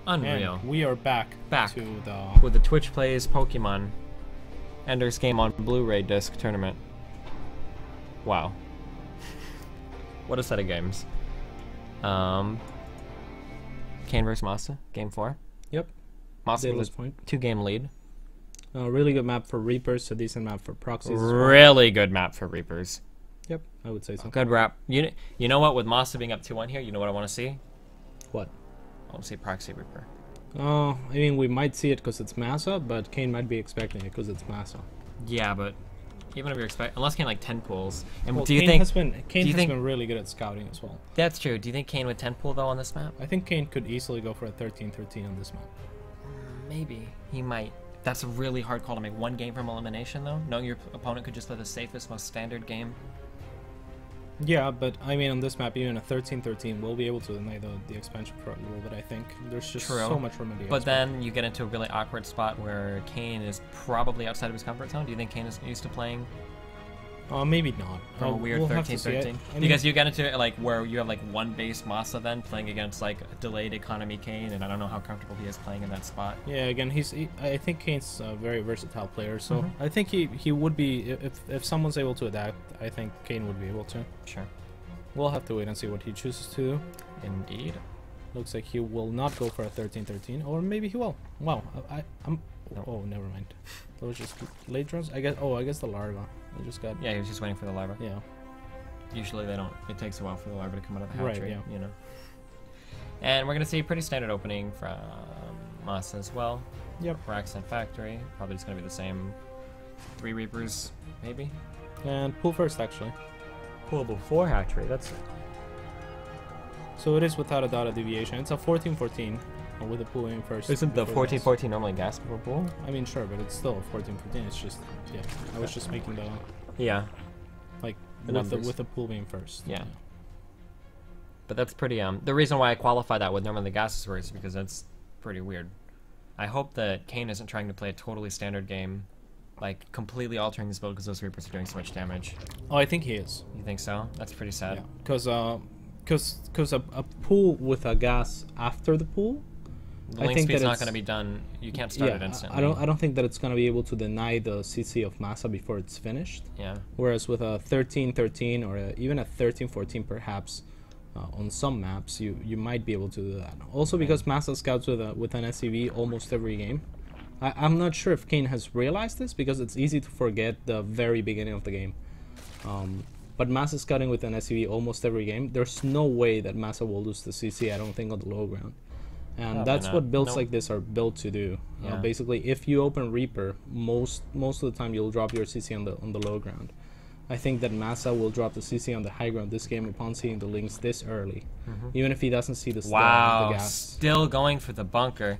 Unreal. And we are back to the with the Twitch Plays Pokemon Ender's Game on Blu-ray disc tournament. Wow. What a set of games. Kane vs Masa, game 4. Yep. Masa with a 2-game lead. Really good map for Reapers, a decent map for Proxies. Really good map for Reapers. Yep, I would say so. Good wrap. You know what? With Masa being up 2-1 here, you know what I want to see? What? I want to see Proxy Reaper. Oh, I mean, we might see it because it's Masa, but Kane might be expecting it because it's Masa. Yeah, but even if you're unless Kane like 10 pulls, and well, do you Kane think has been really good at scouting as well? That's true. Do you think Kane would 10 pull though on this map? I think Kane could easily go for a 13-13 on this map. Maybe he might. That's a really hard call to make. One game from elimination though, knowing your opponent could just play the safest, most standard game. Yeah, but I mean, on this map, even a 13-13 will be able to deny the expansion for a little bit, I think. There's just so much room in the But then you get into a really awkward spot where Kane is probably outside of his comfort zone. Do you think Kane is used to playing? Maybe not. From a weird 13-13? Because you get into like where you have like one base Masa then playing against like a delayed economy Kane, and I don't know how comfortable he is playing in that spot. Yeah, again, I think Kane's a very versatile player, so I think he would be, if someone's able to adapt, I think Kane would be able to. Sure. We'll have to wait and see what he chooses to do. Indeed. Looks like he will not go for a 13-13, or maybe he will. Wow, I'm. Oh, never mind. Those just late drones. I guess. Oh, I guess the larva. I just got. Yeah, he was just waiting for the larva. Yeah. Usually they don't. It takes a while for the larva to come out of the hatchery. Right. Yeah. You know. And we're gonna see a pretty standard opening from Masa as well. Yep. For Accent Factory. Probably just gonna be the same. 3 Reapers, maybe. And pull first, actually. Pull before hatchery. That's. So it is without a doubt a deviation. It's a 14-14 with a pull in first. Isn't the 14-14 normally gas before pull? I mean, sure, but it's still a 14-14. It's just, yeah. I was just making the. Yeah. Like with the pull being first. Yeah. But that's pretty. The reason why I qualify that with normally the gases were is because that's pretty weird. I hope that Kane isn't trying to play a totally standard game, like completely altering this build because those Reapers are doing so much damage. Oh, I think he is. You think so? That's pretty sad. Yeah. Because a pull with a gas after the pull, the link speed's not going to be done. You can't start it instantly. I don't think that it's going to be able to deny the CC of Masa before it's finished. Yeah. Whereas with a 13-13 or even a 13-14 perhaps on some maps, you might be able to do that. Also because Masa scouts with an SCV almost every game. I'm not sure if Kane has realized this because it's easy to forget the very beginning of the game. But Masa scouting with an SCV almost every game. There's no way that Masa will lose the CC, I don't think, on the low ground. And that's what builds like this are built to do. Yeah. Basically, if you open Reaper, most of the time you'll drop your CC on the low ground. I think that Masa will drop the CC on the high ground this game upon seeing the links this early, even if he doesn't see the the gas. Still going for the bunker.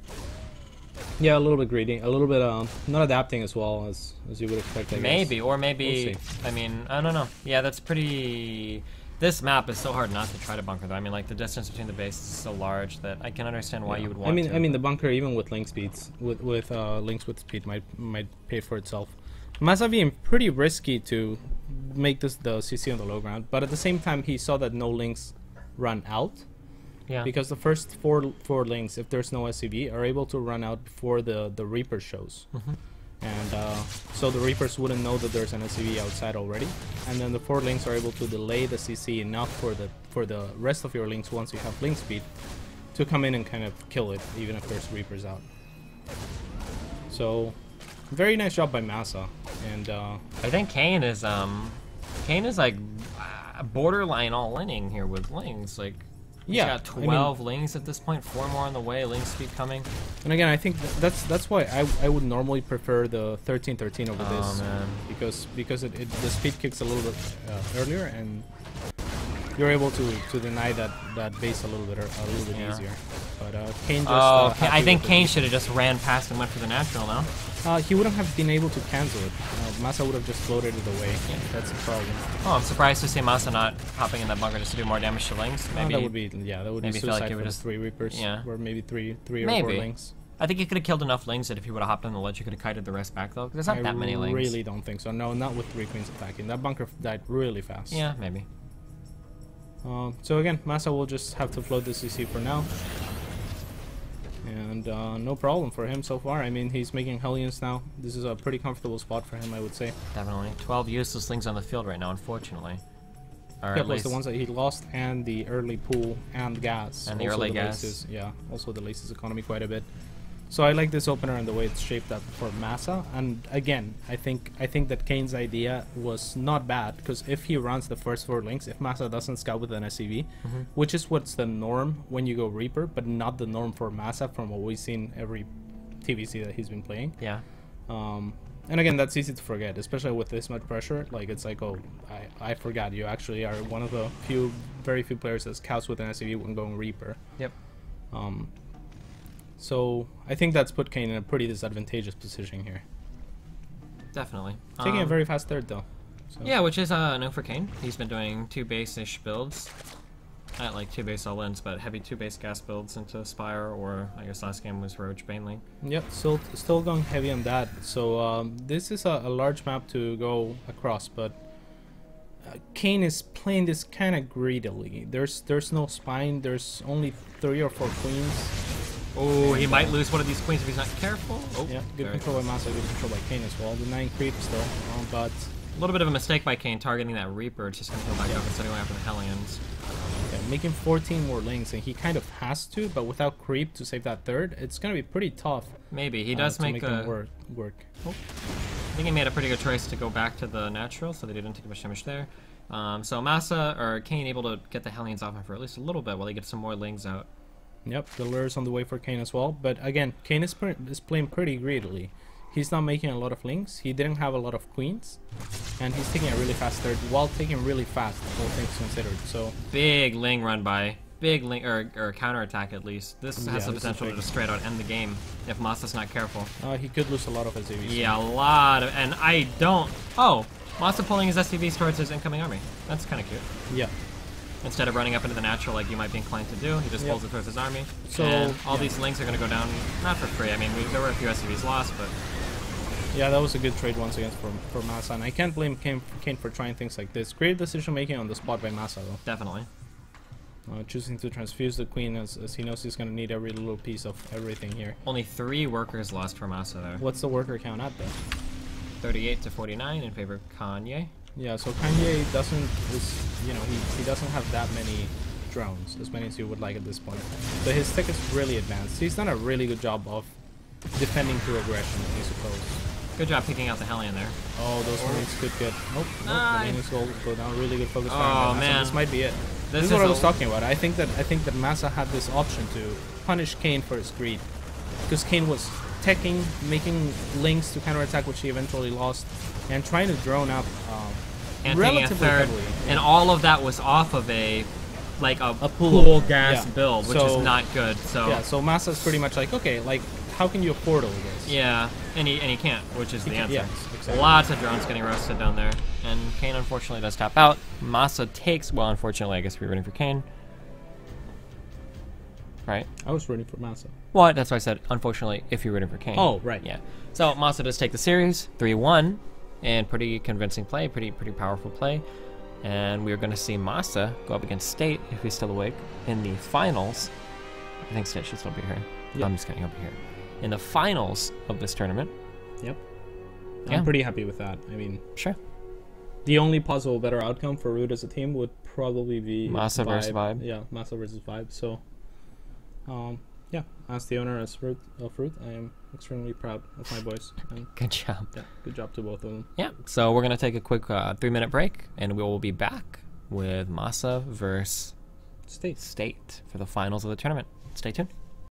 Yeah, a little bit greedy, a little bit not adapting as well as you would expect. I maybe, guess. or maybe. We'll I mean, I don't know. Yeah, that's pretty. This map is so hard not to try to bunker though. I mean, like the distance between the bases is so large that I can understand why you would want to. I mean, the bunker even with link speeds, with links with speed might pay for itself. Masa being pretty risky to make the CC on the low ground, but at the same time he saw that no links run out. Yeah. Because the first four links, if there's no SCV, are able to run out before the Reaper shows. And so the Reapers wouldn't know that there's an SCV outside already. And then the 4 links are able to delay the CC enough for the rest of your links once you have link speed to come in and kind of kill it, even if there's Reapers out. So, very nice job by Masa. And I think Kane is like borderline all-inning here with links. Like, he's got 12 links at this point, 4 more on the way, link speed coming. And again, I think that's why I would normally prefer the 13-13 over this. Man. Because the speed kicks a little bit earlier, and you're able to deny that base a little bit easier. But Kane just. I think Kane should have just ran past and went for the natural now. He wouldn't have been able to cancel it. Masa would have just floated it away. Yeah. That's the problem. Oh, I'm surprised to see Masa not hopping in that bunker just to do more damage to links. Maybe that would be suicide like for the 3 Reapers. Yeah. Or maybe three or 4 links. I think he could have killed enough links that if he would have hopped on the ledge, he could have kited the rest back though. There's not that many links. I really don't think so. No, not with 3 queens attacking. That bunker died really fast. Yeah, maybe. So again, Masa will just have to float the CC for now. And no problem for him so far. I mean, he's making Hellions now. This is a pretty comfortable spot for him, I would say. Definitely. 12 useless things on the field right now, unfortunately. Or Yeah, at plus least the ones that he lost, and the early pool, and gas. And the Also early gas. delays yeah, also delays his economy quite a bit. So I like this opener and the way it's shaped up for Masa. And again, I think that Kane's idea was not bad, because if he runs the first 4 links, if Masa doesn't scout with an SCV, which is what's the norm when you go Reaper, but not the norm for Masa from what we've seen every TVC that he's been playing. Yeah. And again, that's easy to forget, especially with this much pressure. Like, it's like, oh, I forgot you actually are one of the very few players that scouts with an SCV when going Reaper. Yep. So I think that's put Kane in a pretty disadvantageous position here. Definitely. Taking a very fast third though. So. Yeah, which is new for Kane. He's been doing 2 base-ish builds. Not like 2 base all-ins, but heavy 2 base gas builds into Spire, or I guess last game was Roach mainly. Yep, still going heavy on that. So this is a large map to go across, but Kane is playing this kind of greedily. There's no spine. There's only 3 or 4 queens. Oh, he might lose one of these queens if he's not careful. Oh, yeah, good control by Masa, good control by Kane as well. The 9 creep still, but a little bit of a mistake by Kane targeting that Reaper. It's just gonna go back up instead of going after the Hellions. Yeah, making 14 more links, and he kind of has to, but without creep to save that third, it's gonna be pretty tough. Maybe he does make them work. Oh. I think he made a pretty good choice to go back to the natural, so they didn't take much damage there. So Masa or Kane able to get the Hellions off him for at least a little bit while he gets some more lings out. Yep, the lure's on the way for Kane as well, but again, Kane is playing pretty greedily. He's not making a lot of links, he didn't have a lot of queens, and he's taking a really fast third while taking really fast, all things considered. So big ling run by, big ling or counter attack at least. This has the potential to just straight out end the game if Masa's not careful. He could lose a lot of SCVs. Yeah, a lot of, and I don't. Oh, Masa pulling his SCVs towards his incoming army. That's kind of cute. Yeah. Instead of running up into the natural like you might be inclined to do, he just pulls it towards his army. So and all these links are going to go down, not for free. I mean, there were a few SCVs lost, but yeah, that was a good trade once again for Masa, and I can't blame Kane for trying things like this. Great decision making on the spot by Masa though. Definitely. Choosing to transfuse the queen as he knows he's going to need every little piece of everything here. Only 3 workers lost for Masa there. What's the worker count at though? 38 to 49 in favor of Kanye. Yeah, so Kanye he doesn't have that many drones, as many as you would like at this point. But his tech is really advanced. He's done a really good job of defending through aggression, I suppose. Good job picking out the Hellion there. Oh, those links could get. Nope. The links go down. Really good focus. Oh man, this might be it. This is what I was talking about. I think that Masa had this option to punish Kane for his greed, because Kane was teching, making links to counterattack, which he eventually lost, and trying to drone up and relatively third, heavily. And all of that was off of a pool gas build, which is not good. So yeah, so Masa's pretty much like, okay, like how can you afford all this? Yeah, and he can't, which is the answer. Yes, exactly. Lots of drones getting roasted down there, and Kane unfortunately does tap out. Masa takes. Well, unfortunately, I guess we're rooting for Kane. Right? I was rooting for Masa. What? That's why I said, unfortunately, if you're rooting for Kane. Oh, right. Yeah. So Masa does take the series, 3-1, and pretty convincing play, pretty powerful play. And we're going to see Masa go up against State, if he's still awake, in the finals. I think State should still be here. Yep. I'm just getting over here. In the finals of this tournament. Yep. I'm pretty happy with that. I mean, sure. The only possible better outcome for Root as a team would probably be Masa versus Vibe. Yeah, Masa versus Vibe. So, yeah, as the owner of Root, I am extremely proud of my boys. And good job. Yeah, good job to both of them. Yeah, so we're going to take a quick 3-minute break, and we will be back with Masa versus State for the finals of the tournament. Stay tuned.